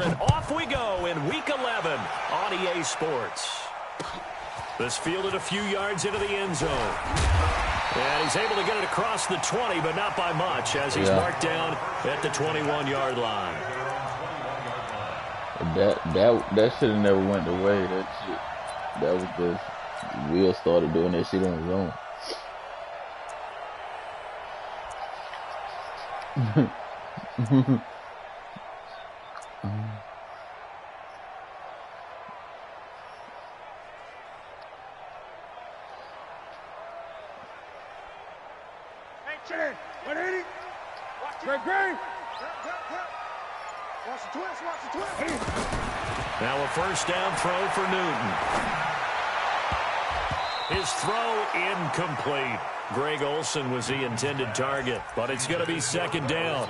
and off we go in Week 11 on EA Sports. This fielded a few yards into the end zone. And he's able to get it across the 20, but not by much, as he's marked down at the 21-yard line. That should have never went away. That was just Will started doing that shit on his own. Hey, 180. Great. Watch the twist. Now a first down throw for Newton. His throw incomplete. Greg Olsen was the intended target, but it's going to be second down.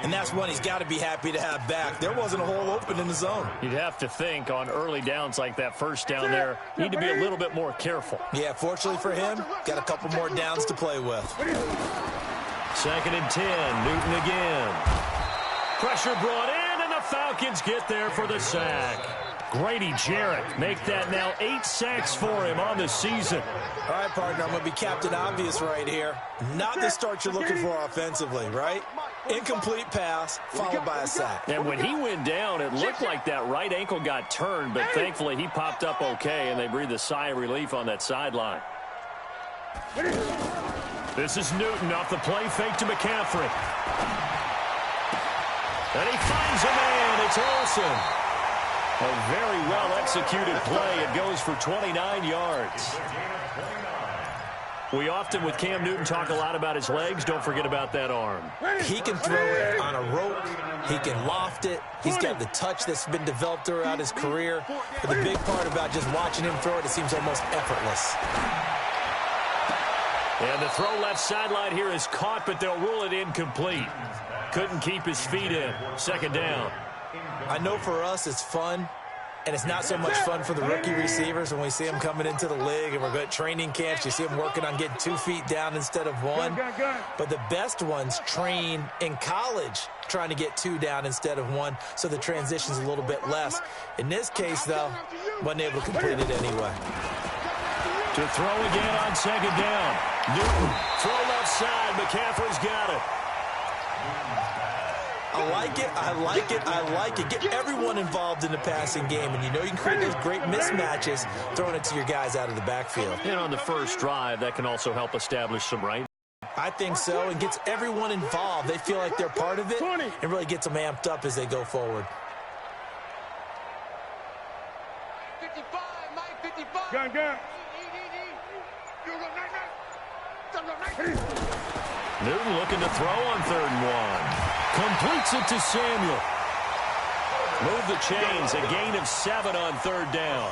And that's one he's got to be happy to have back. There wasn't a hole open in the zone. You'd have to think on early downs like that first down there, need to be a little bit more careful. Yeah, fortunately for him, got a couple more downs to play with. Second and 10, Newton again. Pressure brought in, and the Falcons get there for the sack. Grady Jarrett make that now 8 sacks for him on the season. All right, partner, I'm going to be Captain Obvious right here. Not the start you're looking for offensively, right? Incomplete pass, followed by a sack. And when he went down, it looked like that right ankle got turned, but thankfully he popped up okay, and they breathed a sigh of relief on that sideline. This is Newton off the play fake to McCaffrey. And he finds a man. It's Olsen. A very well-executed play. It goes for 29 yards. We often, with Cam Newton, talk a lot about his legs. Don't forget about that arm. He can throw it on a rope. He can loft it. He's got the touch that's been developed throughout his career. But the big part about just watching him throw it, it seems almost effortless. And the throw left sideline here is caught, but they'll rule it incomplete. Couldn't keep his feet in. Second down. I know for us it's fun, and it's not so much fun for the rookie receivers when we see them coming into the league and we're good at training camps. You see them working on getting 2 feet down instead of 1. But the best ones train in college trying to get 2 down instead of 1, so the transition's a little bit less. In this case, though, wasn't able to complete it anyway. To throw again on second down. Newton, throw left side. McCaffrey's got it. I like it. Get everyone involved in the passing game, and you know you can create those great mismatches throwing it to your guys out of the backfield. And on the first drive, that can also help establish some right. I think so, and gets everyone involved. They feel like they're part of it, and really gets them amped up as they go forward. 55, Mike, 55. Gun. Newton looking to throw on 3rd and 1. Completes it to Samuel. Move the chains. A gain of 7 on 3rd down.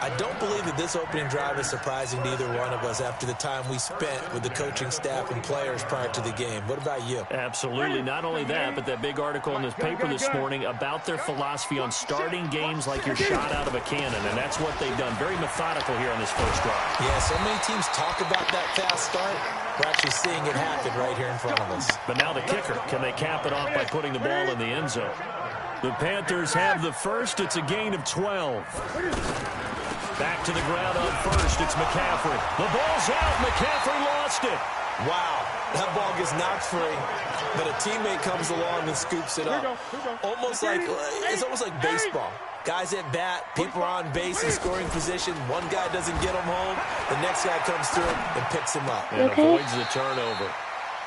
I don't believe that this opening drive is surprising to either one of us after the time we spent with the coaching staff and players prior to the game. What about you? Absolutely. Not only that, but that big article in this paper this morning about their philosophy on starting games like you're shot out of a cannon, and that's what they've done. Very methodical here on this first drive. Yeah, so many teams talk about that fast start. We're actually seeing it happen right here in front of us. But now the kicker. Can they cap it off by putting the ball in the end zone? The Panthers have the first. It's a gain of 12. Back to the ground on first. It's McCaffrey. The ball's out. McCaffrey lost it. Wow. That ball gets knocked free, but a teammate comes along and scoops it up. It's almost like baseball. Guys at bat, people are on base in scoring position. One guy doesn't get him home. The next guy comes through and picks him up. And avoids the turnover.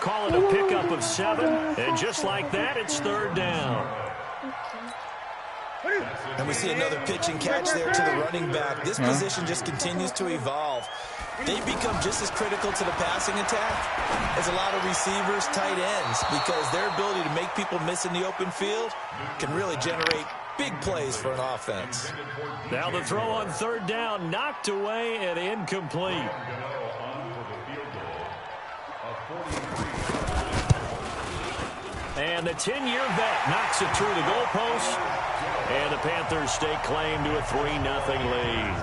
Call it a pickup of 7, and just like that, it's 3rd down. And we see another pitch and catch there to the running back. This position just continues to evolve. They become just as critical to the passing attack as a lot of receivers, tight ends, because their ability to make people miss in the open field can really generate big plays for an offense. Now the throw on 3rd down, knocked away and incomplete. And the 10-year vet knocks it through the goalpost. And the Panthers stake claim to a 3-0 lead.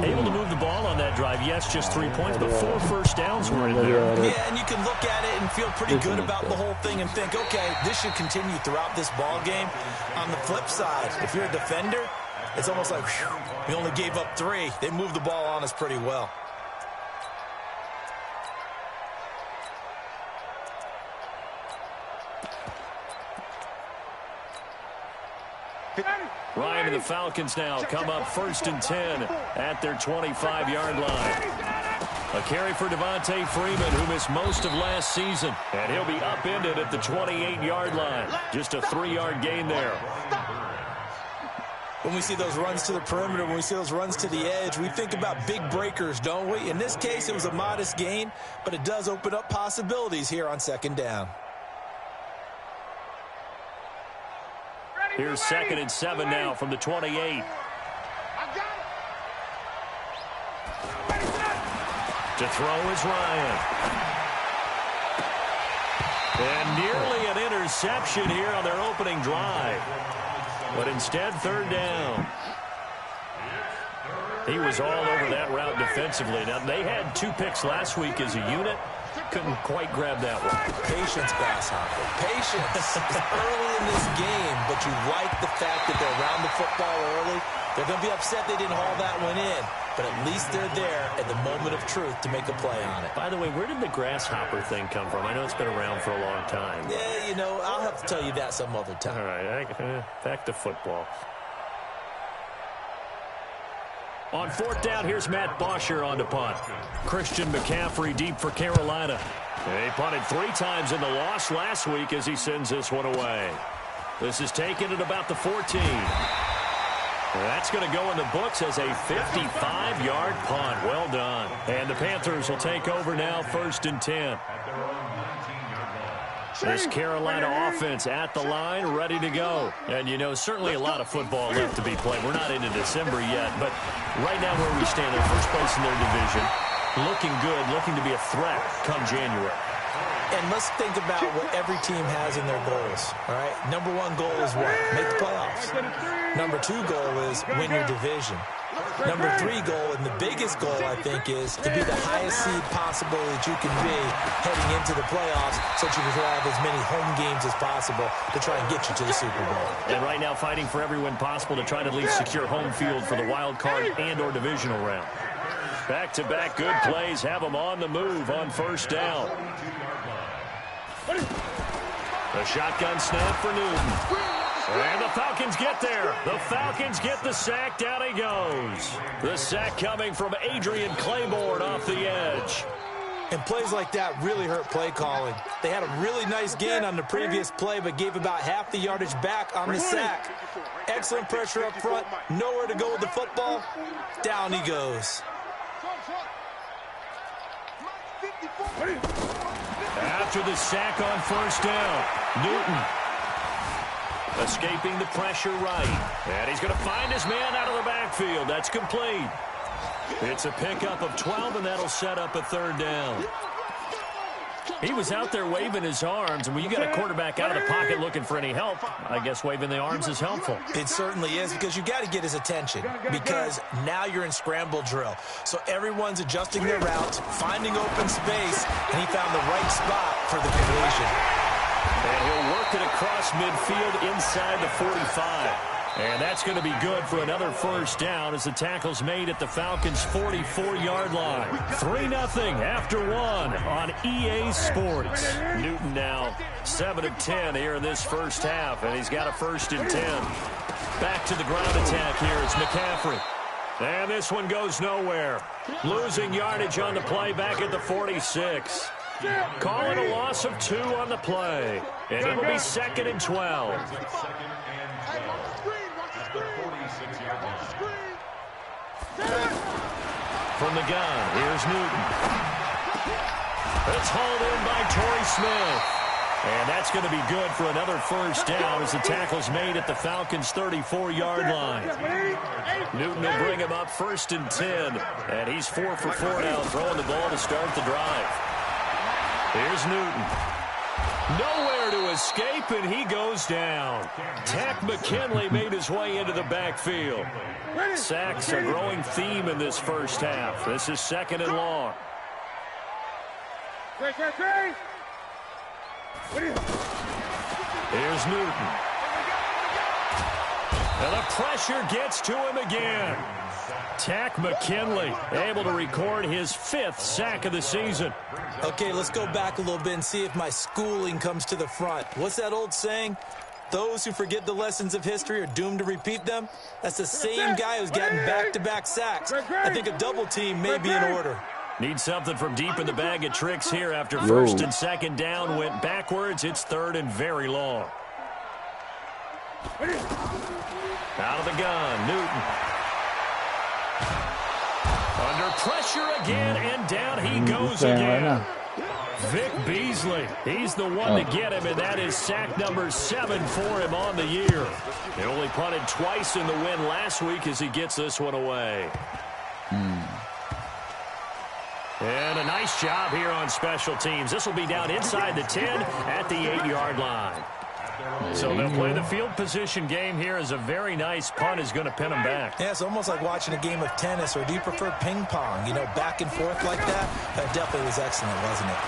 Able to move the ball on that drive. Yes, just 3 points, but 4 first downs were in there. Yeah, and you can look at it and feel pretty good about the whole thing and think, okay, this should continue throughout this ball game. On the flip side, if you're a defender, it's almost like, whew, we only gave up 3. They moved the ball on us pretty well. Ryan and the Falcons now come up 1st and 10 at their 25-yard line. A carry for Devontae Freeman, who missed most of last season. And he'll be upended at the 28-yard line. Just a 3-yard gain there. When we see those runs to the perimeter, when we see those runs to the edge, we think about big breakers, don't we? In this case, it was a modest gain, but it does open up possibilities here on 2nd down. Here's 2nd and 7 now from the 28. To throw is Ryan. And nearly an interception here on their opening drive. But instead, 3rd down. He was all over that route defensively. Now, they had 2 picks last week as a unit. Couldn't quite grab that one. Patience, Grasshopper. Patience. Early in this game, but you like the fact that they're around the football early. They're going to be upset they didn't haul that one in, but at least they're there at the moment of truth to make a play on it. By the way, where did the grasshopper thing come from? I know it's been around for a long time. Yeah, you know, I'll have to tell you that some other time. All right, back to football. On 4th down, here's Matt Bosher on to punt. Christian McCaffrey deep for Carolina. He punted 3 times in the loss last week as he sends this one away. This is taken at about the 14. That's going to go in the books as a 55-yard punt. Well done. And the Panthers will take over now, 1st and 10. This Carolina offense at the line, ready to go. And, you know, certainly a lot of football left to be played. We're not into December yet, but right now where we stand in 1st place in their division, looking good, looking to be a threat come January. And let's think about what every team has in their goals, all right? Number 1 goal is what? Make the playoffs. Number 2 goal is win your division. Number 3 goal, and the biggest goal, I think, is to be the highest seed possible that you can be heading into the playoffs so that you can have as many home games as possible to try and get you to the Super Bowl. And right now fighting for every win possible to try to at least secure home field for the wild card and or divisional round. Back-to-back good plays have them on the move on 1st down. The shotgun snap for Newton. And the Falcons get there. The Falcons get the sack. Down he goes. The sack coming from Adrian Claiborne off the edge. And plays like that really hurt play calling. They had a really nice gain on the previous play, but gave about half the yardage back on the sack. Excellent pressure up front. Nowhere to go with the football. Down he goes. After the sack on 1st down, Newton escaping the pressure right. And he's going to find his man out of the backfield. That's complete. It's a pickup of 12, and that'll set up a 3rd down. He was out there waving his arms, and when you got a quarterback out of the pocket looking for any help, I guess waving the arms is helpful. It certainly is, because you got to get his attention, because now you're in scramble drill. So everyone's adjusting their routes, finding open space, and he found the right spot for the completion. And he'll work it across midfield inside the 45. And that's going to be good for another 1st down as the tackle's made at the Falcons' 44-yard line. 3-0 after 1 on EA Sports. Newton now 7 of 10 here in this 1st half, and he's got a 1st and 10. Back to the ground attack here. It's McCaffrey. And this one goes nowhere. Losing yardage on the play back at the 46. Calling a loss of 2 on the play. And it'll be 2nd and 12. From the gun, here's Newton. It's hauled in by Torrey Smith. And that's going to be good for another 1st down as the tackle's made at the Falcons' 34-yard line. Newton will bring him up 1st and 10. And he's 4 for 4 now, throwing the ball to start the drive. Here's Newton. Nowhere there to escape, and he goes down. Takk McKinley made his way into the backfield. Sacks a growing theme in this first half. This is 2nd and long. Here's Newton. And the pressure gets to him again. Takk McKinley able to record his 5th sack of the season. Okay, let's go back a little bit and see if my schooling comes to the front. What's that old saying? Those who forget the lessons of history are doomed to repeat them. That's the same guy who's gotten back-to-back sacks. I think a double team may be in order. Need something from deep in the bag of tricks here after 1st and 2nd down went backwards. It's 3rd and very long. Out of the gun, Newton. Under pressure again, and down he goes again. Vic Beasley, he's the one to get him, and that is sack number 7 for him on the year. He only punted twice in the win last week as he gets this one away. And a nice job here on special teams. This will be down inside the 10 at the 8-yard line. So they'll play the field position game here as a very nice punt is going to pin them back. Yeah, it's almost like watching a game of tennis, or do you prefer ping pong? You know, back and forth like that? That definitely was excellent, wasn't it?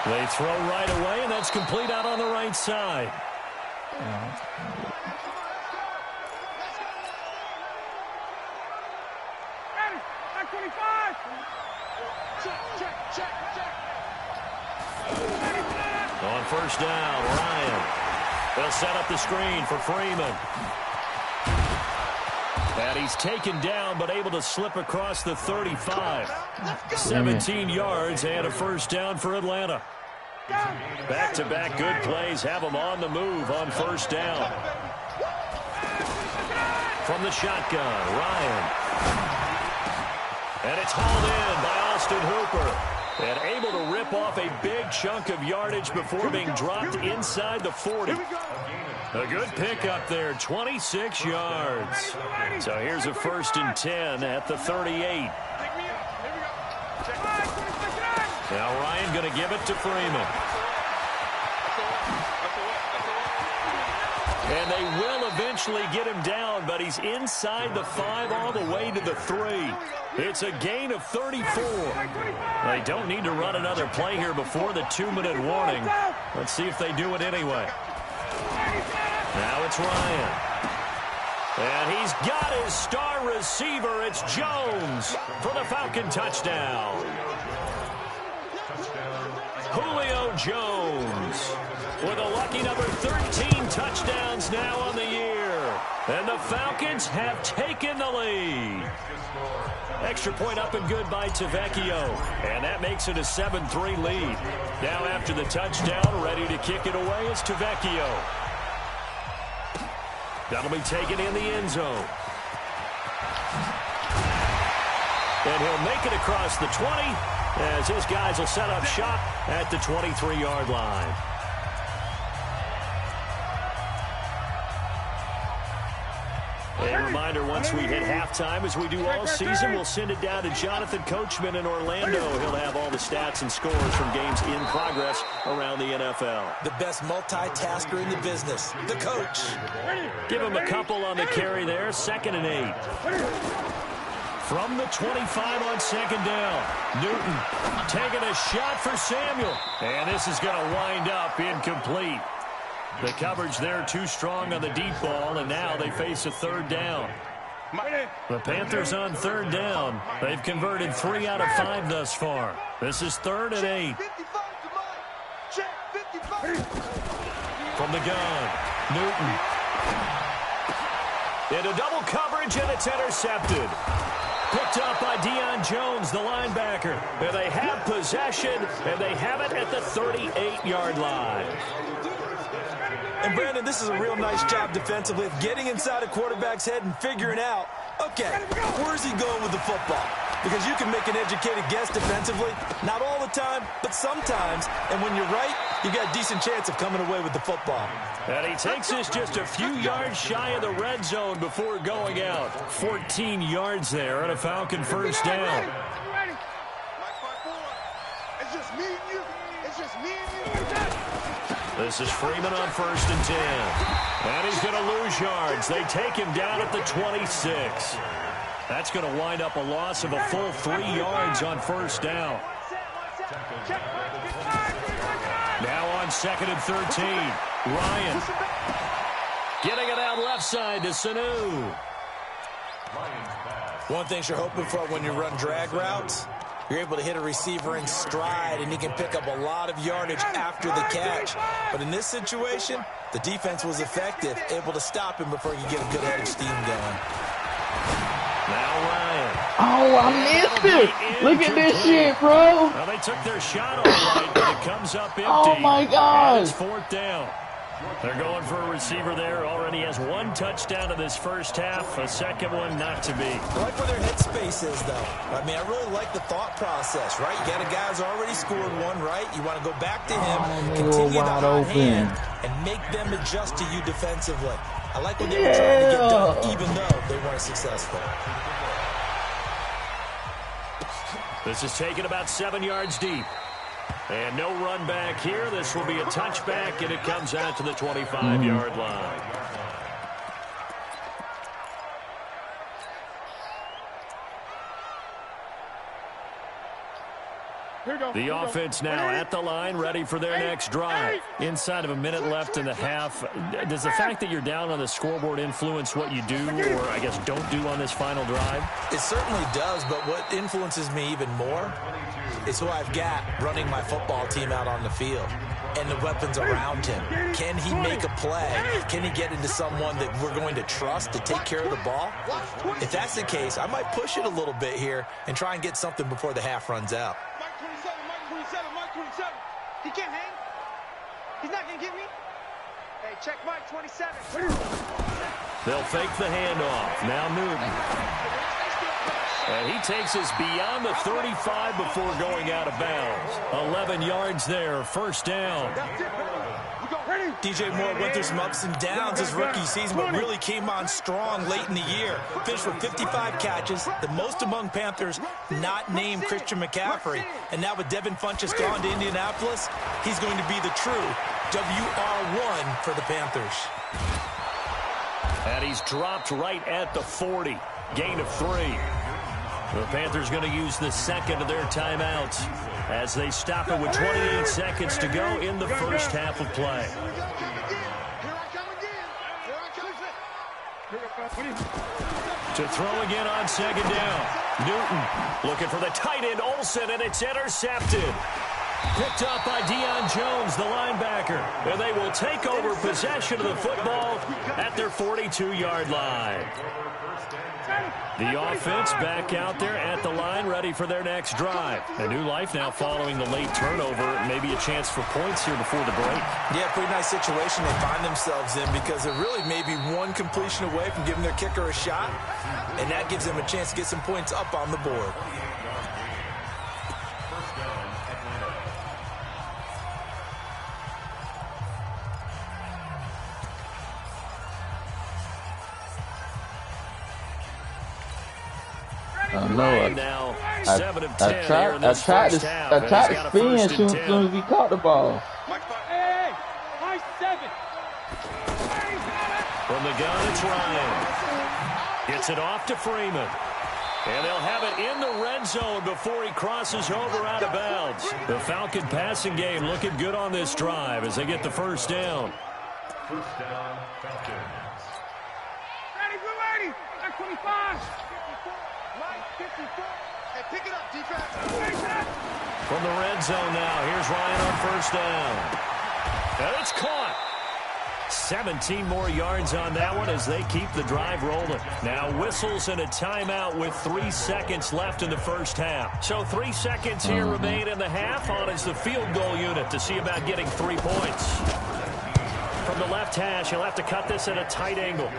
They throw right away, and that's complete out on the right side. On 1st down, Ryan. They'll set up the screen for Freeman. And he's taken down, but able to slip across the 35. 17 yards and a 1st down for Atlanta. Back-to-back good plays have them on the move on 1st down. From the shotgun, Ryan. And it's hauled in by Austin Hooper. And able to rip off a big chunk of yardage before being dropped inside the 40. A good pickup there, 26 yards. So here's a 1st and 10 at the 38. Now Ryan going to give it to Freeman. And they will eventually get him down, but he's inside the 5 all the way to the 3. It's a gain of 34. They don't need to run another play here before the 2-minute warning. Let's see if they do it anyway. Now it's Ryan. And he's got his star receiver. It's Jones for the Falcon touchdown. Julio Jones with a lucky number 13 touchdowns now on the year. And the Falcons have taken the lead. Extra point up and good by Tavecchio. And that makes it a 7-3 lead. Now after the touchdown, ready to kick it away is Tavecchio. That'll be taken in the end zone. And he'll make it across the 20 as his guys will set up shop at the 23-yard line. A reminder, once we hit halftime, as we do all season, we'll send it down to Jonathan Coachman in Orlando. He'll have all the stats and scores from games in progress around the NFL. The best multitasker in the business, the coach. Give him a couple on the carry there, 2nd and 8. From the 25 on 2nd down, Newton taking a shot for Samuel. And this is going to wind up incomplete. The coverage there too strong on the deep ball, and now they face a 3rd down. The Panthers on 3rd down. They've converted 3 out of 5 thus far. This is 3rd and 8. From the gun, Newton. Into double coverage, and it's intercepted. Picked up by Deion Jones, the linebacker. And they have possession, and they have it at the 38-yard line. And, Brandon, this is a real nice job defensively of getting inside a quarterback's head and figuring out, okay, where's he going with the football? Because you can make an educated guess defensively, not all the time, but sometimes. And when you're right, you got a decent chance of coming away with the football. And he takes this just a few yards shy of the red zone before going out. 14 yards there and a Falcon 1st down. It's just me and you. It's just me and you. This is Freeman on 1st and 10. And he's going to lose yards. They take him down at the 26. That's going to wind up a loss of a full 3 yards on 1st down. Now on 2nd and 13. Ryan. Getting it out left side to Sanu. One thing you're hoping for when you run drag routes, you're able to hit a receiver in stride, and he can pick up a lot of yardage after the catch. But in this situation, the defense was effective, able to stop him before he could get a good head of steam going. Now Ryan. Oh, I missed it. Look at this shit, bro. Well, they took their shot all right, but it comes up empty. Oh, my God. And it's 4th down. They're going for a receiver there. Already has 1 touchdown in this first half. A second one not to be. I like where their headspace is, though. I mean, I really like the thought process, right? You got a guy who's already scored 1, right? You want to go back to him, continue the hot hand, and make them adjust to you defensively. I like what they were trying to get done, even though they weren't successful. This is taken about 7 yards deep. And no run back here. This will be a touchback, and it comes out to the 25-yard line. The offense now at the line, ready for their next drive. Inside of a minute left in the half. Does the fact that you're down on the scoreboard influence what you do, or I guess don't do on this final drive? It certainly does, but what influences me even more is who I've got running my football team out on the field and the weapons around him. Can he make a play? Can he get into someone that we're going to trust to take care of the ball? If that's the case, I might push it a little bit here and try and get something before the half runs out. Mike 27. He can't hang. He's not going to get me. Hey, check Mike 27. They'll fake the handoff. Now Newton. And he takes us beyond the 35 before going out of bounds. 11 yards there, 1st down. DJ Moore went through some ups and downs his rookie season, but really came on strong late in the year. Finished with 55 catches, the most among Panthers not named Christian McCaffrey. And now with Devin Funchess gone to Indianapolis, he's going to be the true WR1 for the Panthers. And he's dropped right at the 40. Gain of 3. The Panthers going to use the second of their timeouts as they stop it with 28 seconds to go in the first half of play. To throw again on 2nd down. Newton looking for the tight end Olsen, and it's intercepted. Picked up by Deion Jones, the linebacker. And they will take over possession of the football at their 42-yard line. The offense back out there at the line, ready for their next drive. A new life now following the late turnover. Maybe a chance for points here before the break. Yeah, pretty nice situation they find themselves in because they're really maybe one completion away from giving their kicker a shot, and that gives them a chance to get some points up on the board. Now 7 of 10 here in this first half. I tried to spin as soon as we caught the ball. Hey, Mike 7. From the gun, it's Ryan. Gets it off to Freeman. And they'll have it in the red zone before he crosses over out of bounds. The Falcon passing game looking good on this drive as they get the 1st down. First down, Falcons. Ready, we're ready. Mike 25. Mike 54. Hey, pick it up, defense. From the red zone now, here's Ryan on 1st down. And it's caught. 17 more yards on that one as they keep the drive rolling. Now whistles and a timeout with 3 seconds left in the first half. So 3 seconds here remain in the half. On is the field goal unit to see about getting 3 points. From the left hash, he'll have to cut this at a tight angle.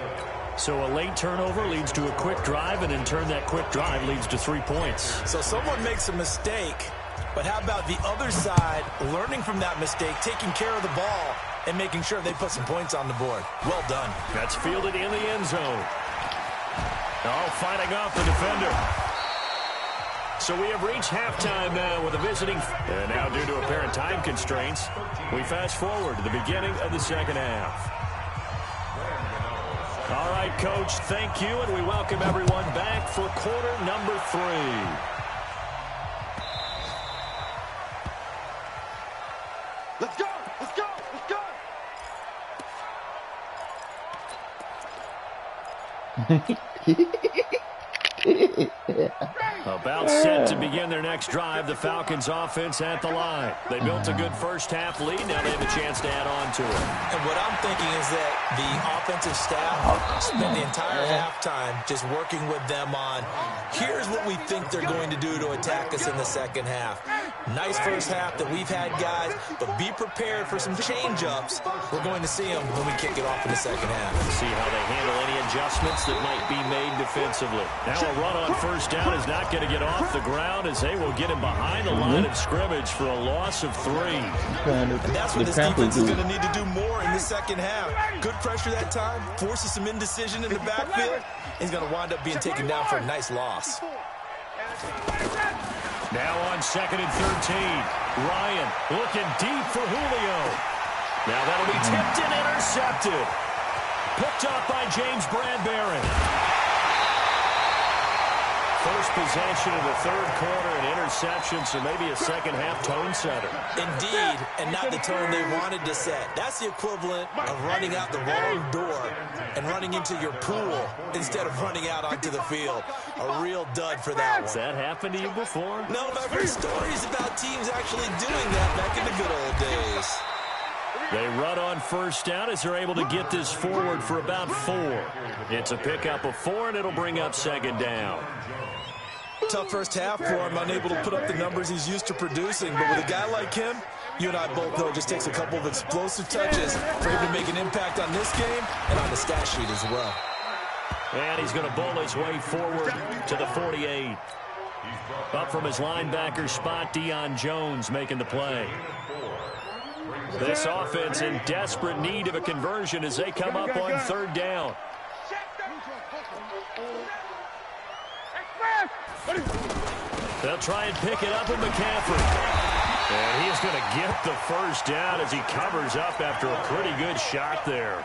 So a late turnover leads to a quick drive, and in turn that quick drive leads to 3 points. So someone makes a mistake, but how about the other side learning from that mistake, taking care of the ball, and making sure they put some points on the board? Well done. That's fielded in the end zone. Oh, fighting off the defender. So we have reached halftime now with a visiting. And now due to apparent time constraints, we fast forward to the beginning of the second half. All right, Coach, thank you, and we welcome everyone back for quarter number 3. Let's go! Let's go! Let's go! About set to begin their next drive, the Falcons offense at the line. They built a good first half lead. Now they have a chance to add on to it. And what I'm thinking is that the offensive staff spent the entire halftime just working with them on, here's what we think they're going to do to attack us in the second half. Nice first half that we've had, guys, but be prepared for some change-ups. We're going to see them when we kick it off in the second half. See how they handle any adjustments that might be made defensively. Now a run on first down is not going to get off the ground as they will get him behind the line of scrimmage for a loss of 3. And that's what this defense is going to need to do more in the second half. Good pressure that time, forces some indecision in the backfield. He's going to wind up being taken down for a nice loss. Now on 2nd and 13, Ryan looking deep for Julio. Now that'll be tipped and intercepted. Picked up by James Bradbury. First possession of the third quarter, an interception, so maybe a second half tone setter. Indeed, and not the tone they wanted to set. That's the equivalent of running out the wrong door and running into your pool instead of running out onto the field. A real dud for that one. Has that happened to you before? No, but I've heard stories about teams actually doing that back in the good old days. They run on first down as they're able to get this forward for about 4. It's a pickup of 4, and it'll bring up second down. Tough first half for him, unable to put up the numbers he's used to producing. But with a guy like him, you and I both know it just takes a couple of explosive touches for him to make an impact on this game and on the stat sheet as well. And he's going to bowl his way forward to the 48. Up from his linebacker spot, Deion Jones making the play. This offense in desperate need of a conversion as they come up on third down. They'll try and pick it up with McCaffrey. And he's going to get the first down as he covers up after a pretty good shot there.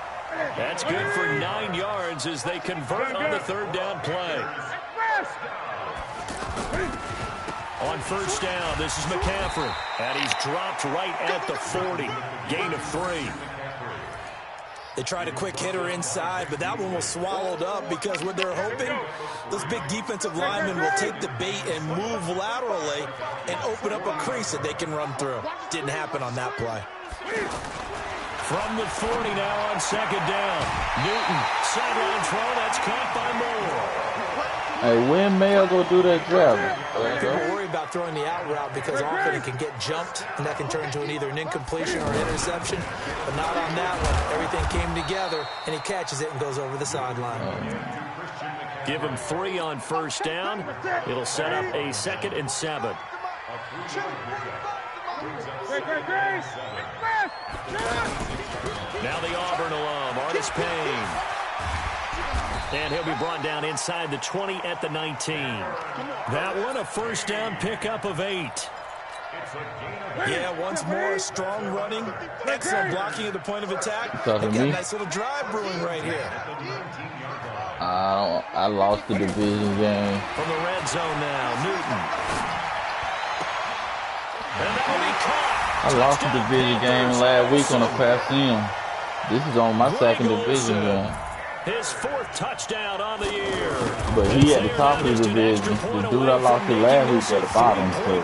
That's good for 9 yards as they convert on the third down play. On first down, this is McCaffrey. And he's dropped right at the 40. Gain of 3. They tried a quick hitter inside, but that one was swallowed up because what they're hoping, those big defensive linemen will take the bait and move laterally and open up a crease that they can run through. Didn't happen on that play. From the 40 now on second down. Newton, sideline throw, that's caught by Moore. Hey, when Mayo go do that driving? Don't worry about throwing the out route because often it can get jumped, and that can turn into either an incompletion or an interception. But not on that one. Everything came together, and he catches it and goes over the sideline. Give him 3 on first down. It'll set up a 2nd and 7. Now the Auburn alum, Artis Payne. And he'll be brought down inside the 20 at the 19. That one, a first down pickup of 8. Yeah, once more, strong running. Excellent blocking at the point of attack. Talking Got me? a nice little drive brewing right here. I lost the division game. From the red zone now, Newton. And that'll be caught. I lost the division game last week on a pass in. This is on my second division game. His 4th touchdown on the year. But he at the top of the division. The dude I lost to last week at the bottom. So.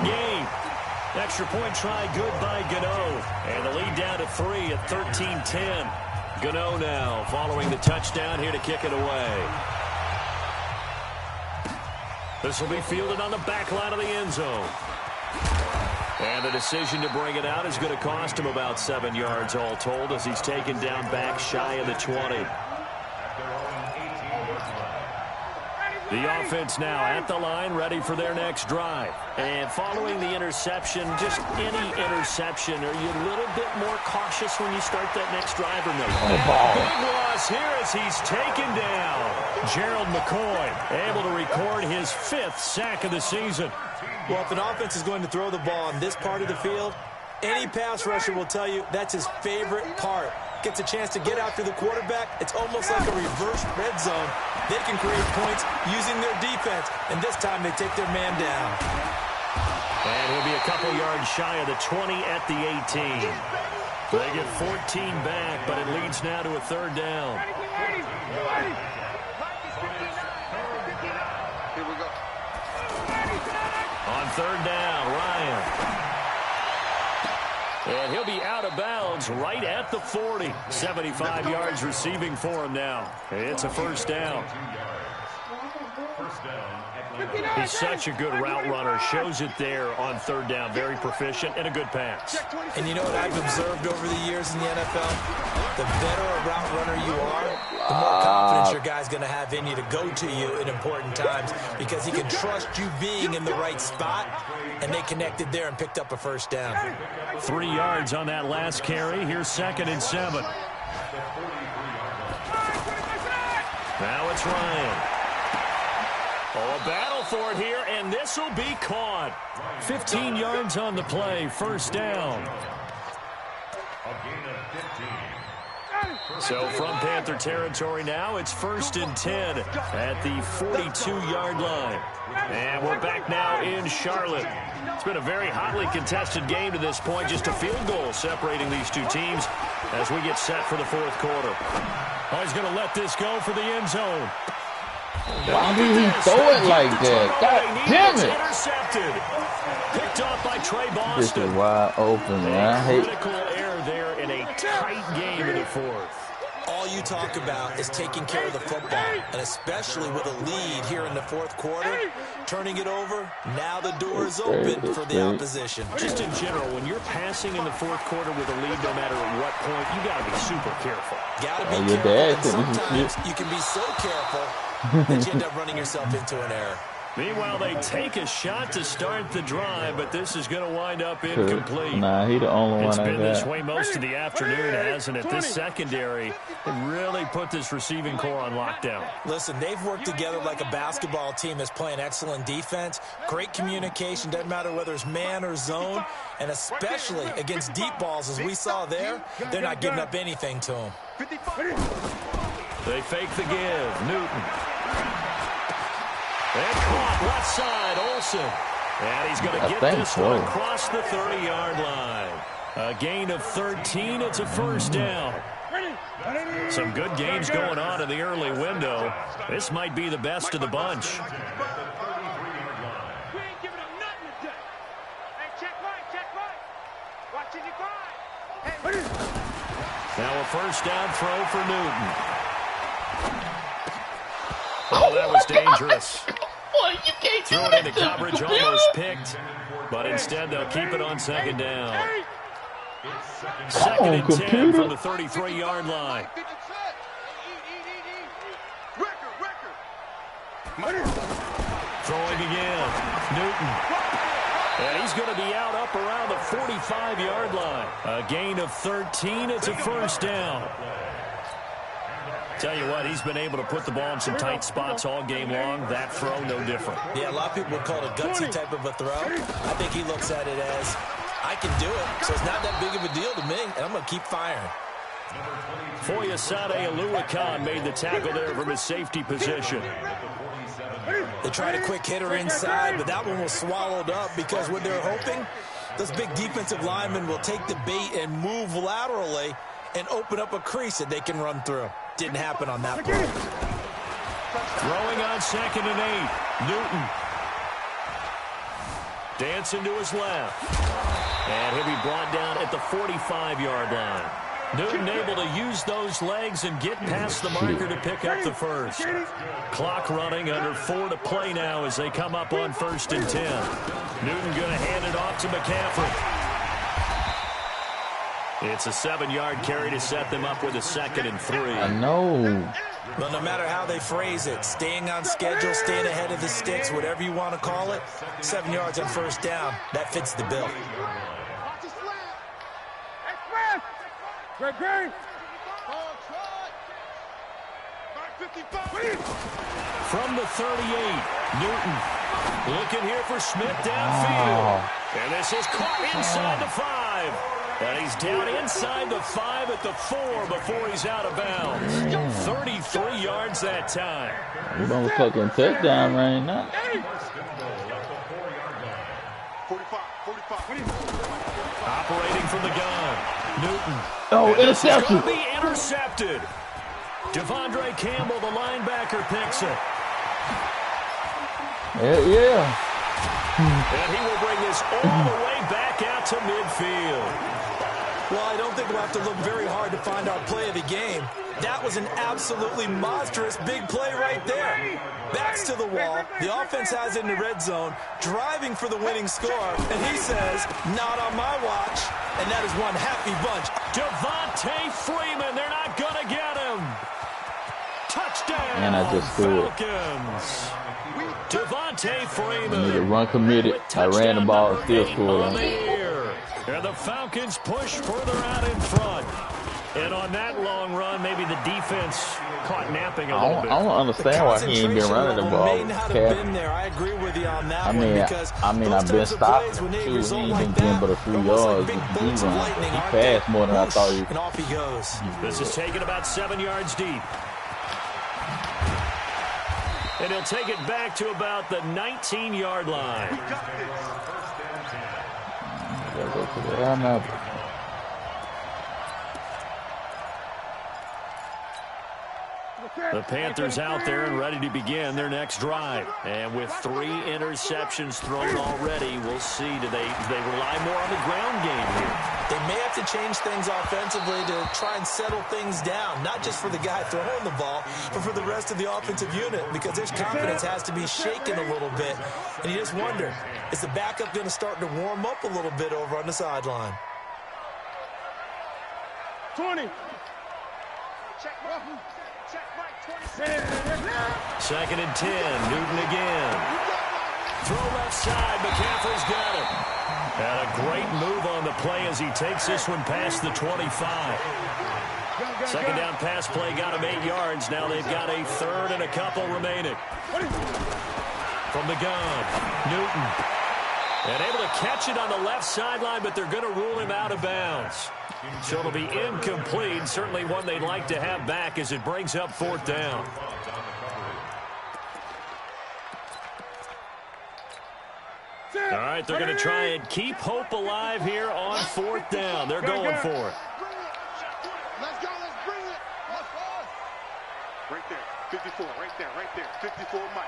Extra point try good by Gano. And the lead down to 3 at 13-10. Gano now following the touchdown here to kick it away. This will be fielded on the back line of the end zone. And the decision to bring it out is going to cost him about 7 yards all told as he's taken down back shy of the 20. The offense now at the line, ready for their next drive. And following the interception, just any interception, are you a little bit more cautious when you start that next drive or no? Big loss here as he's taken down. Gerald McCoy able to record his 5th sack of the season. Well, if an offense is going to throw the ball on this part of the field, any pass rusher will tell you that's his favorite part. Gets a chance to get after the quarterback. It's almost like a reverse red zone. They can create points using their defense, and this time they take their man down. And he'll be a couple yards shy of the 20 at the 18. They get 14 back, but it leads now to a 3rd down. Here we go. On 3rd down, Ryan. And he'll be out of bounds right at the 40. 75 yards receiving for him now. It's a 1st down. He's such a good route runner. Shows it there on 3rd down. Very proficient and a good pass. And you know what I've observed over the years in the NFL? The better a route runner you are, the more confidence your guy's going to have in you to go to you in important times because he can trust you being in the right spot, and they connected there and picked up a 1st down. 3 yards on that last carry. Here's 2nd and 7. Now it's Ryan. Oh, a battle for it here, and this will be caught. 15 yards on the play, 1st down. So from Panther territory now, it's 1st and 10 at the 42-yard line. And we're back now in Charlotte. It's been a very hotly contested game to this point. Just a field goal separating these two teams as we get set for the 4th quarter. Oh, he's going to let this go for the end zone. Why did he throw it like that? God damn it. Intercepted. Picked off by Trey Boston. This is wide open, man. I hate critical error there in a tight game in the 4th. All you talk about is taking care of the football, and especially with a lead here in the 4th quarter, turning it over, now the door is open for the opposition. Just in general, when you're passing in the 4th quarter with a lead, no matter at what point, you got to be super careful. Got to be careful, and sometimes you can be so careful that you end up running yourself into an error. Meanwhile, they take a shot to start the drive, but this is going to wind up incomplete. Nah, he the only one I got. It's been this way most of the afternoon, hasn't it? This secondary really put this receiving core on lockdown. Listen, they've worked together like a basketball team that's playing excellent defense. Great communication, doesn't matter whether it's man or zone, and especially against deep balls, as we saw there, they're not giving up anything to them. They fake the give. Newton. And caught left side, Olsen. And he's going to get this one across the 30-yard line. A gain of 13. It's a 1st down. Some good games going on in the early window. This might be the best of the bunch. Now a 1st down throw for Newton. Oh, that was dangerous. Throw it into coverage, almost picked. But instead, they'll keep it on 2nd down. 2nd and 10 from the 33-yard line. Throwing again. Newton. And he's going to be out up around the 45-yard line. A gain of 13. It's a 1st down. Tell you what, he's been able to put the ball in some tight spots all game long. That throw, no different. Yeah, a lot of people would call it a gutsy type of a throw. I think he looks at it as, I can do it, so it's not that big of a deal to me, and I'm going to keep firing. Foyesade Aluakan made the tackle there from his safety position. They tried a quick hitter inside, but that one was swallowed up because what they're hoping, those big defensive linemen will take the bait and move laterally and open up a crease that they can run through. Didn't happen on that play. Throwing on 2nd and 8. Newton. Dancing to his left. And he'll be brought down at the 45-yard line. Newton able to use those legs and get past the marker to pick up the 1st. Clock running, under 4 to play now as they come up on 1st and 10. Newton going to hand it off to McCaffrey. It's a 7-yard carry to set them up with a 2nd and 3. I know. Well, no matter how they phrase it, staying on schedule, staying ahead of the sticks, whatever you want to call it, 7 yards on first down, that fits the bill. From the 38, Newton looking here for Smith downfield. And this is caught inside the 5. And he's down inside the 5 at the 4 before he's out of bounds. 33 yards that time. We're going to fucking touchdown right now. 45. Operating from the gun. Newton. Oh, interception. Be intercepted. Devondre Campbell, the linebacker, picks it. Yeah. And he will bring this all the way back out to midfield. Well, I don't think we'll have to look very hard to find our play of the game. That was an absolutely monstrous big play right there. Backs to the wall. The offense has it in the red zone, driving for the winning score. And he says, not on my watch. And that is one happy bunch. Devontae Freeman, they're not going to get him. Touchdown, And I just threw it. Falcons. Devontae I Freeman. need to run committed. I ran the ball and still scored on the it. year. And the Falcons push further out in front. And on that long run, maybe the defense caught napping a little bit. I don't understand why he ain't been running the ball. I agree with you on that I've been stopping too. He ain't been getting but a few yards with the D run. He passed more than I thought he. And off he goes. This is taken about 7 yards deep. And he'll take it back to about the 19-yard line. Gotta go to the air now. The Panthers out there and ready to begin their next drive. And with 3 interceptions thrown already, we'll see. Do they rely more on the ground game here? They may have to change things offensively to try and settle things down, not just for the guy throwing the ball, but for the rest of the offensive unit, because their confidence has to be shaken a little bit. And you just wonder, is the backup going to start to warm up a little bit over on the sideline? 20. Second and 10. Newton again. Throw left side. McCaffrey's got it. And a great move on the play as he takes this one past the 25. Second down pass play got him 8 yards. Now they've got a third and a couple remaining. From the gun, Newton. And able to catch it on the left sideline, but they're going to rule him out of bounds. So it'll be incomplete. Certainly one they'd like to have back as it brings up 4th down. All right, they're going to try and keep hope alive here on 4th down. They're going for it. Let's go, let's bring it. Right there, 54, right there, 54, Mike.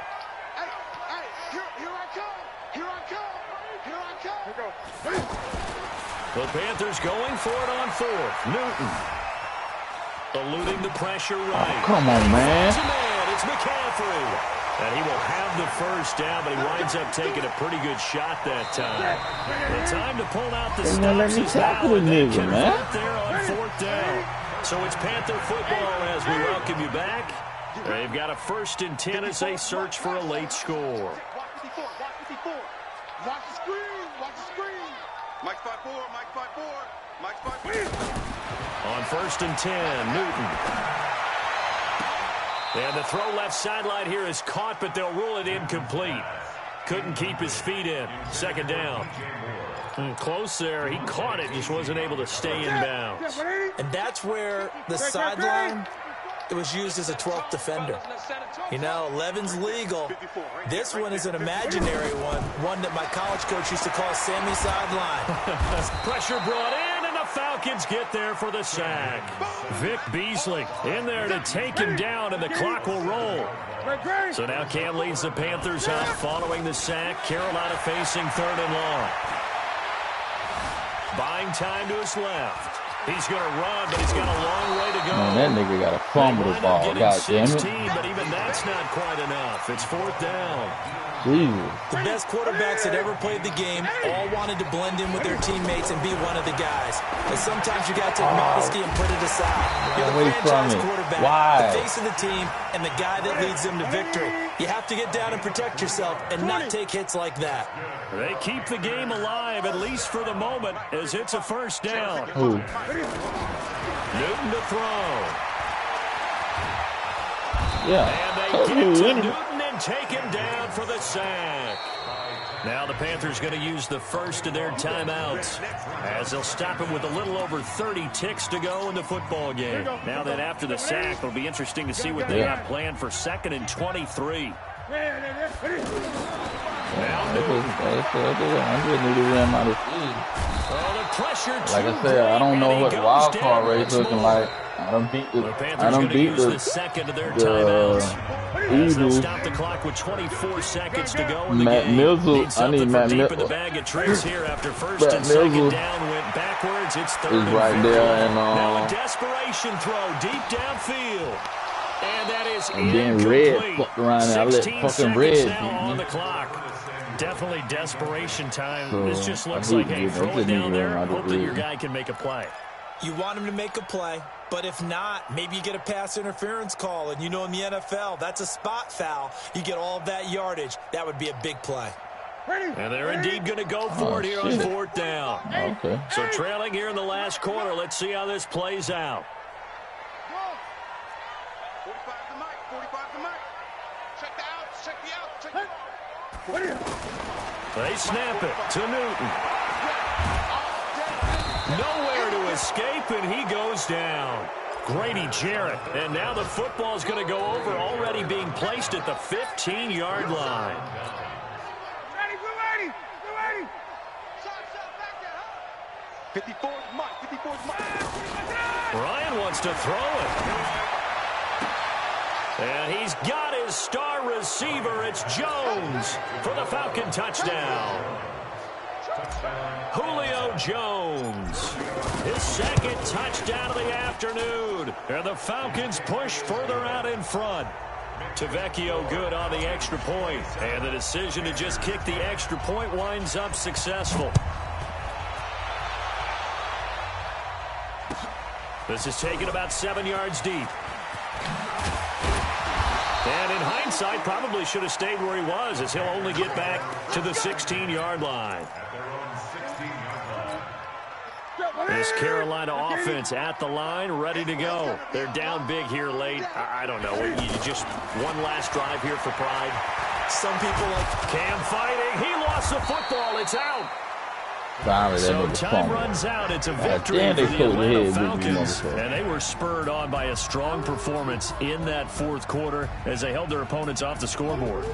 Hey, here I come. Here I come. Here go. The Panthers going for it on 4th. Newton eluding the pressure right. Oh, come on, man. It's McCaffrey. And he will have the first down, but he winds up taking a pretty good shot that time. The time to pull out the stops is now, and they convert there on 4th down. So it's Panther football as we welcome you back. They've got a 1st and 10 as they search for a late score. Watch the screen. Mike 5-4. On 1st and 10, Newton. And the throw left sideline here is caught, but they'll rule it incomplete. Couldn't keep his feet in. Second down. Close there. He caught it, just wasn't able to stay in bounds. And that's where the sideline, it was used as a 12th defender. You know, 11's legal. This one is an imaginary one that my college coach used to call Sammy Sideline. Pressure brought in, and the Falcons get there for the sack. Vic Beasley in there to take him down, and the clock will roll. So now Cam leads the Panthers up following the sack. Carolina facing 3rd and long. Buying time to his left. He's going to run, but he's got a long way to go. Man, that nigga got to fumble the ball. God damn it. But even that's not quite enough. It's 4th down. Jesus. The best quarterbacks that ever played the game all wanted to blend in with their teammates and be one of the guys. And sometimes you got to take modesty and put it aside. You're the away from franchise it. quarterback, Why? the face of the team, and the guy that leads them to victory. You have to get down and protect yourself and not take hits like that. They keep the game alive, at least for the moment, as it's a first down. Ooh. Newton to throw. Yeah. And they get to Newton and take him down for the sack. Now the Panthers going to use the first of their timeouts as they'll stop him with a little over 30 ticks to go in the football game. Now that after the sack, it'll be interesting to see what they have planned for 2nd and 23. Now Newton. Oh, the pressure Like I said, I don't know what the wild card race looking like. I don't beat the second of their timeouts. As they'll stop the clock with 24 seconds to go in the game. I need Matt deep in the Mills. bag of tricks here after first and second down went backwards. It's third and right there, and now a desperation throw deep downfield. And that is and then Red fucked around and I let 16 fucking Red now on the clock. Definitely desperation time. So this just looks like, hey, throw it down there, hope that your guy can make a play. You want him to make a play, but if not, maybe you get a pass interference call, and you know in the NFL, that's a spot foul. You get all of that yardage. That would be a big play. And they're indeed going to go for it here on 4th down. Okay. So trailing here in the last quarter. Let's see how this plays out. 45 to Mike. 45 to Mike. Check the outs. Check the outs. Check the outs. They snap it to Newton. Nowhere to escape, and he goes down. Grady Jarrett. And now the football is going to go over, already being placed at the 15-yard line. Ready, we're ready. We're ready. 54 Mike. 54 Mike. Ryan wants to throw it. And he's got his star receiver. It's Jones for the Falcon touchdown. Julio Jones, his 2nd touchdown of the afternoon. And the Falcons push further out in front. Tavecchio good on the extra point. And the decision to just kick the extra point winds up successful. This is taken about 7 yards deep. And in hindsight, probably should have stayed where he was, as he'll only get back to the 16-yard line. This Carolina offense at the line, ready to go. They're down big here late. I don't know. You just one last drive here for pride. Some people like Cam fighting. He lost the football. It's out. Finally, so time runs out. It's a victory for the Atlanta Falcons. And they were spurred on by a strong performance in that 4th quarter as they held their opponents off the scoreboard.